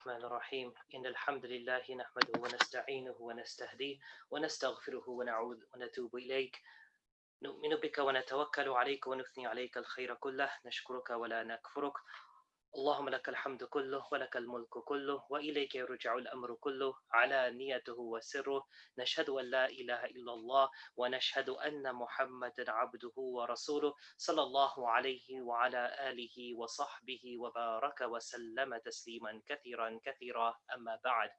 الرحمن الرحيم إن الحمد لله نحمده ونستعينه ونستهديه ونستغفره ونتوب إليك نؤمن بك ونتوكل عليك ونثني عليك الخير كله نشكرك ولا نكفرك اللهم لك الحمد كله ولك الملك كله وإليك يرجع الأمر كله على نيته وسره نشهد أن لا إله إلا الله ونشهد أن محمدا عبده ورسوله صلى الله عليه وعلى آله وصحبه وبارك وسلم تسليما كثيرا كثيرا أما بعد.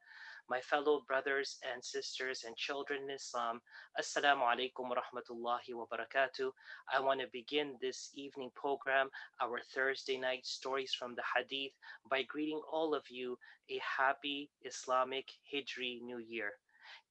My fellow brothers and sisters and children in Islam, Assalamu alaikum wa rahmatullahi wa barakatuh. I want to begin this evening program, our Thursday night stories from the Hadith, by greeting all of you a happy Islamic Hijri New Year.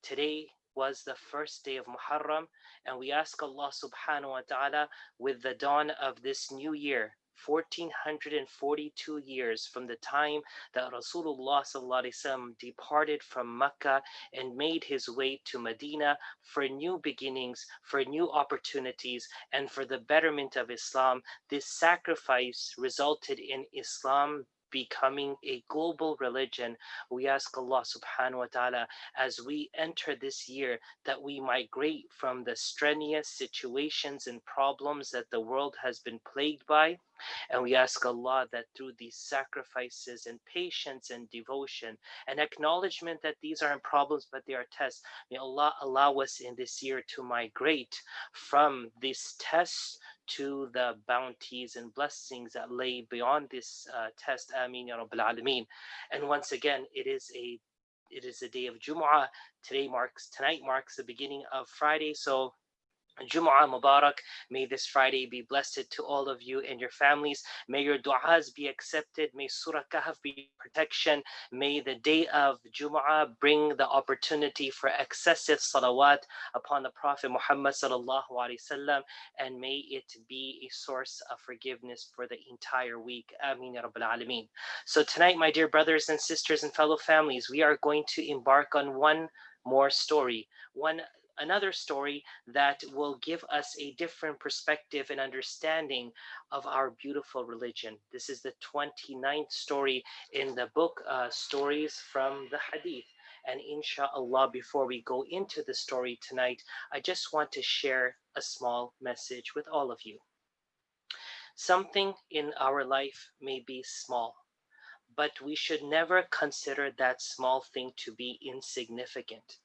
Today was the first day of Muharram, and we ask Allah subhanahu wa ta'ala with the dawn of this new year, 1442 years from the time that Rasulullah sallallahu alaihi wasallam departed from Mecca and made his way to Medina for new beginnings, for new opportunities, and for the betterment of Islam. This sacrifice resulted in Islam becoming a global religion. We ask Allah subhanahu wa ta'ala as we enter this year that we migrate from the strenuous situations and problems that the world has been plagued by. And we ask Allah that through these sacrifices and patience and devotion and acknowledgement that these aren't problems but they are tests, may Allah allow us in this year to migrate from these tests to the bounties and blessings that lay beyond this test. Ameen ya Rabbil Alameen. And once again, it is a day of Jumu'ah. Tonight marks the beginning of Friday. So Jumu'ah Mubarak. May this Friday be blessed to all of you and your families. May your du'as be accepted. May Surah Kahf be your protection. May the day of Jumu'ah bring the opportunity for excessive salawat upon the Prophet Muhammad sallallahu alaihi wasallam, and may it be a source of forgiveness for the entire week. Ameen ya Rabbil Alameen. So tonight, my dear brothers and sisters and fellow families, we are going to embark on one more story, another story that will give us a different perspective and understanding of our beautiful religion. This is the 29th story in the book, Stories from the Hadith. And inshallah, before we go into the story tonight, I just want to share a small message with all of you. Something in our life may be small, but we should never consider that small thing to be insignificant.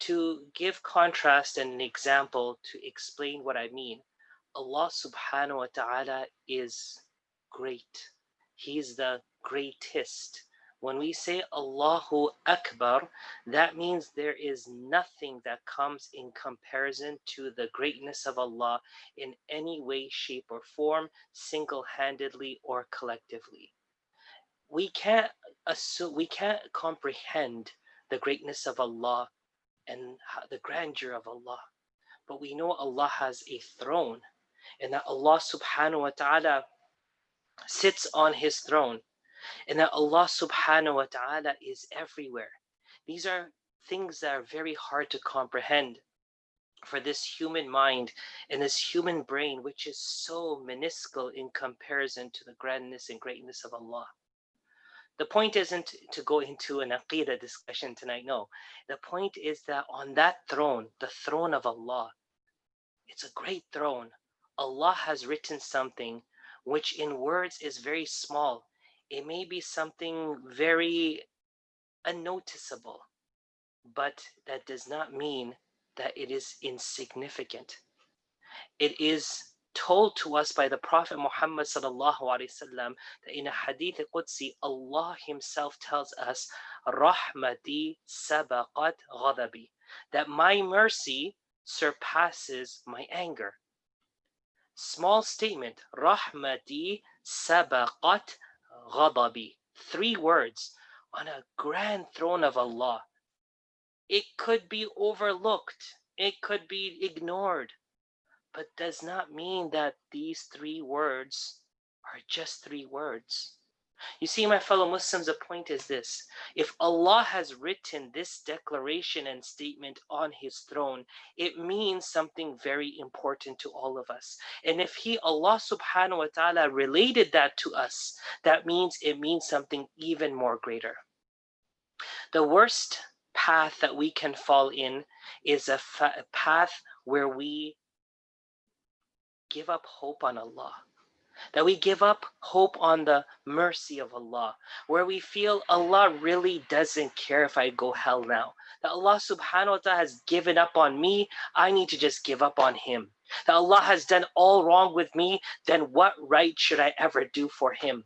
To give contrast and an example to explain what I mean, Allah subhanahu wa ta'ala is great. He is the greatest. When we say Allahu Akbar, that means there is nothing that comes in comparison to the greatness of Allah in any way, shape, or form, single-handedly or collectively. We can't comprehend the greatness of Allah and the grandeur of Allah. But we know Allah has a throne, and that Allah subhanahu wa ta'ala sits on his throne, and that Allah subhanahu wa ta'ala is everywhere. These are things that are very hard to comprehend for this human mind and this human brain, which is so minuscule in comparison to the grandness and greatness of Allah. The point isn't to go into an aqidah discussion tonight, no. The point is that on that throne, the throne of Allah, it's a great throne. Allah has written something which in words is very small. It may be something very unnoticeable, but that does not mean that it is insignificant. It is told to us by the Prophet Muhammad sallallahu alaihi wasallam that in a hadith qudsi, Allah himself tells us, Rahmati sabaqat ghadabi, that my mercy surpasses my anger. Small statement, Rahmati sabaqat ghadabi. 3 words on a grand throne of Allah. It could be overlooked. It could be ignored, but does not mean that these 3 words are just 3 words. You see, my fellow Muslims, the point is this. If Allah has written this declaration and statement on His throne, it means something very important to all of us. And if Allah subhanahu wa ta'ala, related that to us, that means it means something even more greater. The worst path that we can fall in is a path where we give up hope on Allah, that we give up hope on the mercy of Allah, where we feel Allah really doesn't care if I go hell now, that Allah subhanahu wa ta'ala has given up on me, I need to just give up on Him, that Allah has done all wrong with me, then what right should I ever do for Him?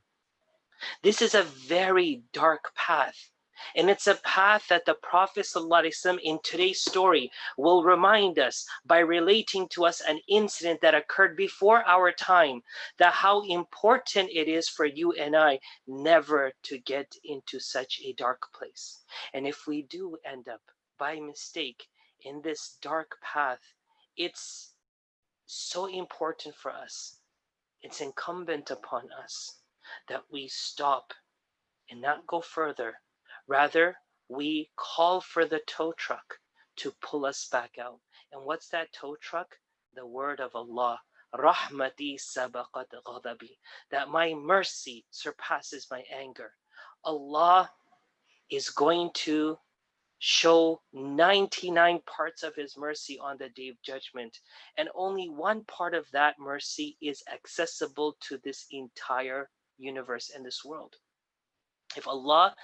This is a very dark path. And it's a path that the Prophet ﷺ in today's story will remind us by relating to us an incident that occurred before our time, that how important it is for you and I never to get into such a dark place. And if we do end up by mistake in this dark path, it's so important for us. It's incumbent upon us that we stop and not go further. Rather, we call for the tow truck to pull us back out. And what's that tow truck? The word of Allah. Rahmati sabaqat ghadabi. That my mercy surpasses my anger. Allah is going to show 99 parts of His mercy on the Day of Judgment. And only one part of that mercy is accessible to this entire universe and this world. If Allah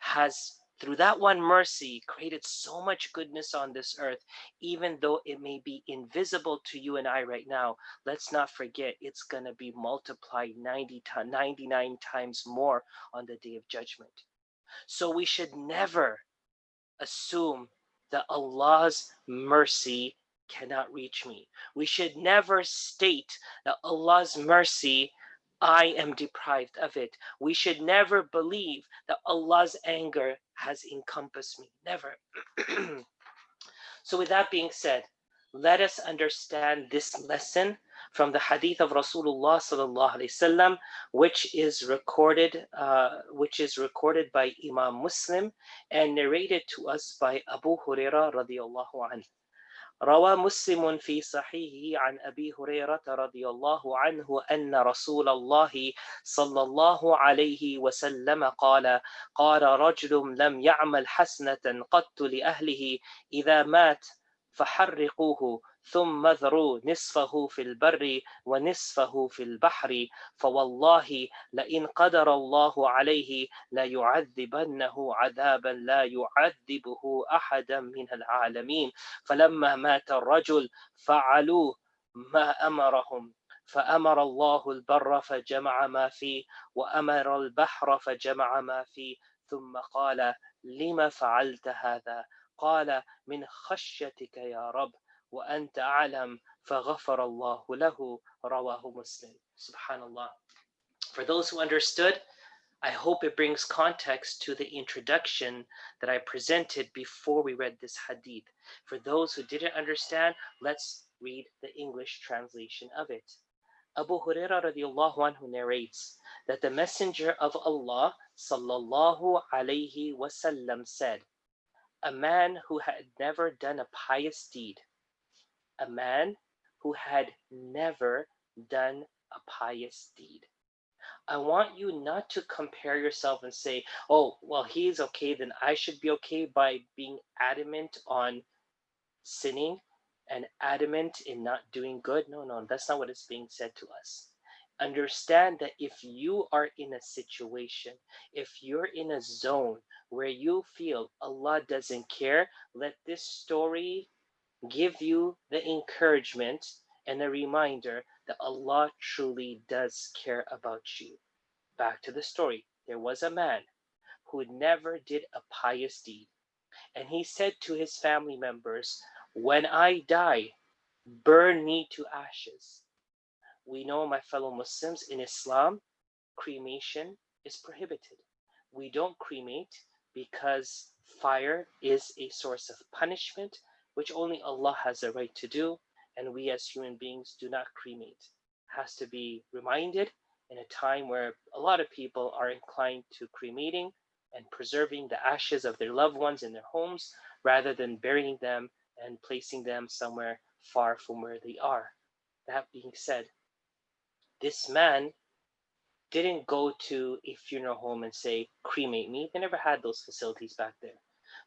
has, through that one mercy, created so much goodness on this earth, even though it may be invisible to you and I right now, let's not forget it's going to be multiplied 99 times more on the Day of Judgment. So we should never assume that Allah's mercy cannot reach me. We should never state that Allah's mercy, I am deprived of it. We should never believe that Allah's anger has encompassed me. Never. So with that being said, let us understand this lesson from the hadith of Rasulullah sallallahu alaihi wasallam, which is recorded by Imam Muslim and narrated to us by Abu Hurairah radiyallahu anhu. روى مسلم في صحيحه عن أبي هريرة رضي الله عنه أن رسول الله صلى الله عليه وسلم قال رجل لم يعمل حسنة قط لأهله إذا مات فحرقوه ثم اذروا نصفه في البر ونصفه في البحر فوالله لئن قدر الله عليه ليعذبنه عذابا لا يعذبه أحدا من العالمين فلما مات الرجل فعلوا ما أمرهم فأمر الله البر فجمع ما فيه وأمر البحر فجمع ما فيه ثم قال لم فعلت هذا قال من خشيتك يا رب وأنت أعلم فغفر الله له رواه مسلم. Subhanallah. For those who understood, I hope it brings context to the introduction that I presented before we read this hadith. For those who didn't understand, let's read the English translation of it. Abu Hurairah radiallahu anhu narrates that the Messenger of Allah sallallahu alayhi wasallam said, a man who had never done a pious deed, a man who had never done a pious deed. I want you not to compare yourself and say, oh, well, he's okay, then I should be okay, by being adamant on sinning and adamant in not doing good. No, that's not what is being said to us. Understand that if you are in a situation, if you're in a zone where you feel Allah doesn't care, let this story give you the encouragement and a reminder that Allah truly does care about you. Back to the story. There was a man who never did a pious deed, and he said to his family members, when I die, burn me to ashes. We know, my fellow Muslims, in Islam, cremation is prohibited. We don't cremate because fire is a source of punishment, which only Allah has a right to do, and we as human beings do not cremate. Has to be reminded in a time where a lot of people are inclined to cremating and preserving the ashes of their loved ones in their homes rather than burying them and placing them somewhere far from where they are. That being said, this man didn't go to a funeral home and say, cremate me. They never had those facilities back there.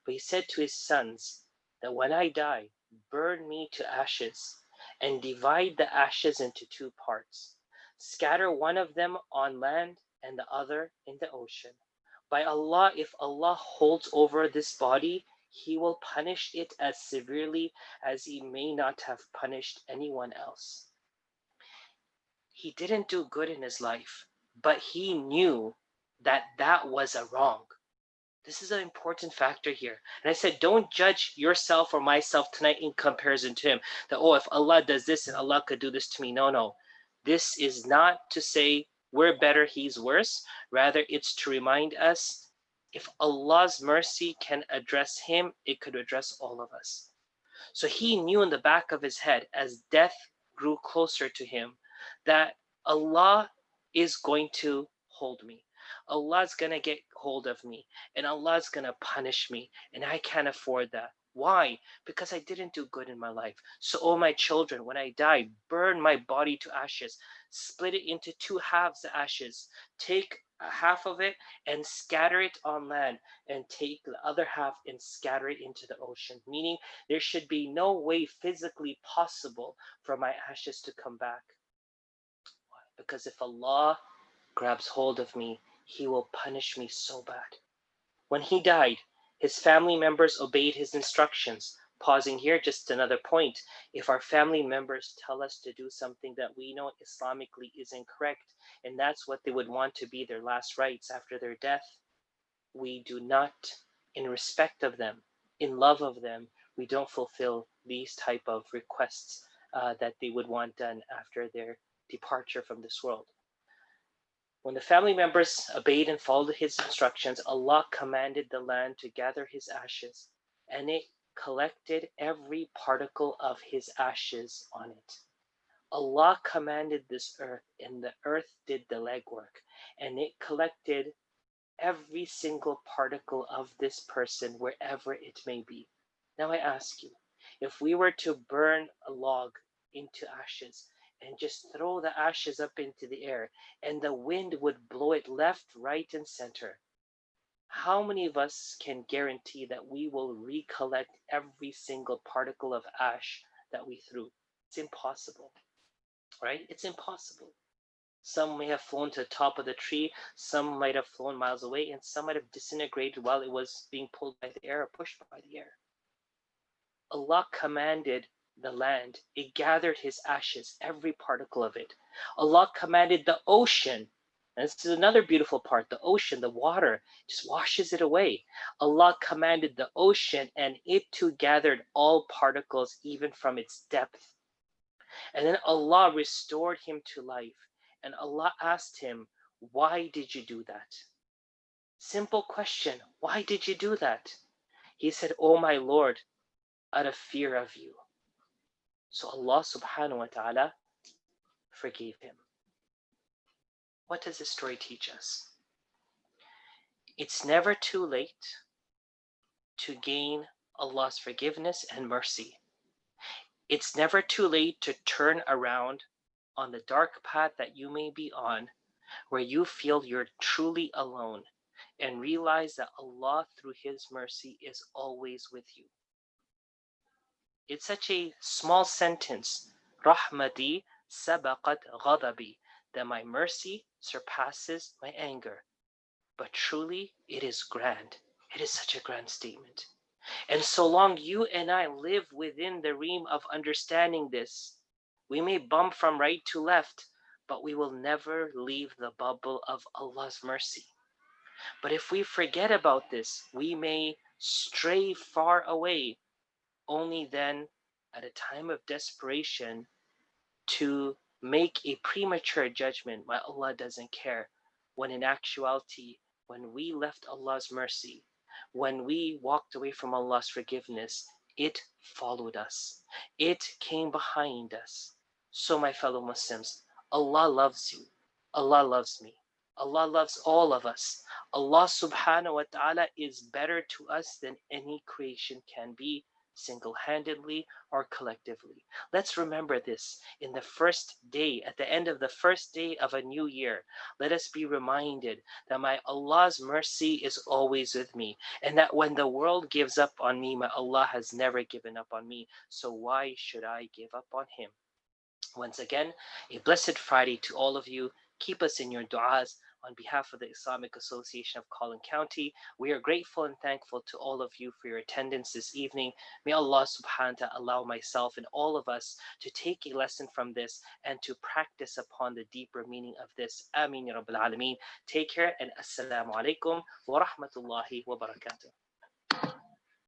But he said to his sons that when I die, burn me to ashes and divide the ashes into two parts. Scatter one of them on land and the other in the ocean. By Allah, if Allah holds over this body, He will punish it as severely as He may not have punished anyone else. He didn't do good in his life, but he knew that that was a wrong. This is an important factor here. And I said, don't judge yourself or myself tonight in comparison to him. That, oh, if Allah does this and Allah could do this to me. No, no. This is not to say we're better, he's worse. Rather, it's to remind us if Allah's mercy can address him, it could address all of us. So he knew in the back of his head, as death grew closer to him, that Allah is going to hold me. Allah's going to get hold of me, and Allah's going to punish me, and I can't afford that. Why? Because I didn't do good in my life. So, oh my children, when I die, burn my body to ashes, split it into two halves of ashes, take half of it and scatter it on land, and take the other half and scatter it into the ocean. Meaning, there should be no way physically possible for my ashes to come back. Why? Because if Allah grabs hold of me, He will punish me so bad. When he died, his family members obeyed his instructions. Pausing here, just another point. If our family members tell us to do something that we know Islamically is incorrect, and that's what they would want to be their last rites after their death, we do not, in respect of them, in love of them, we don't fulfill these type of requests that they would want done after their departure from this world. When the family members obeyed and followed his instructions, Allah commanded the land to gather his ashes, and it collected every particle of his ashes on it. Allah commanded this earth, and the earth did the legwork, and it collected every single particle of this person wherever it may be. Now I ask you, if we were to burn a log into ashes and just throw the ashes up into the air and the wind would blow it left, right, and center, how many of us can guarantee that we will recollect every single particle of ash that we threw? It's impossible, right? It's impossible. Some may have flown to the top of the tree, some might have flown miles away, and some might have disintegrated while it was being pulled by the air or pushed by the air. Allah commanded the land, it gathered his ashes, every particle of it. Allah commanded the ocean, and this is another beautiful part, the ocean, the water, just washes it away. Allah commanded the ocean, and it too gathered all particles, even from its depth. And then Allah restored him to life. And Allah asked him, why did you do that? Simple question. Why did you do that? He said, oh my Lord, out of fear of you. So Allah subhanahu wa ta'ala forgave him. What does this story teach us? It's never too late to gain Allah's forgiveness and mercy. It's never too late to turn around on the dark path that you may be on, where you feel you're truly alone, and realize that Allah, through His mercy, is always with you. It's such a small sentence, Rahmati sabaqat ghadabi, that my mercy surpasses my anger. But truly, it is grand. It is such a grand statement. And so long you and I live within the realm of understanding this, we may bump from right to left, but we will never leave the bubble of Allah's mercy. But if we forget about this, we may stray far away, only then, at a time of desperation, to make a premature judgment why Allah doesn't care, when in actuality, when we left Allah's mercy, when we walked away from Allah's forgiveness, it followed us. It came behind us. So my fellow Muslims, Allah loves you. Allah loves me. Allah loves all of us. Allah subhanahu wa ta'ala is better to us than any creation can be, single handedly or collectively. Let's remember this in the first day, at the end of the first day of a new year. Let us be reminded that my Allah's mercy is always with me, and that when the world gives up on me, my Allah has never given up on me. So why should I give up on Him? Once again, a blessed Friday to all of you. Keep us in your du'as. On behalf of the Islamic Association of Collin County, we are grateful and thankful to all of you for your attendance this evening. May Allah subhanahu wa ta'ala allow myself and all of us to take a lesson from this and to practice upon the deeper meaning of this. Ameen ya Rabbil Alameen. Take care and Assalamu alaikum wa rahmatullahi wa barakatuh.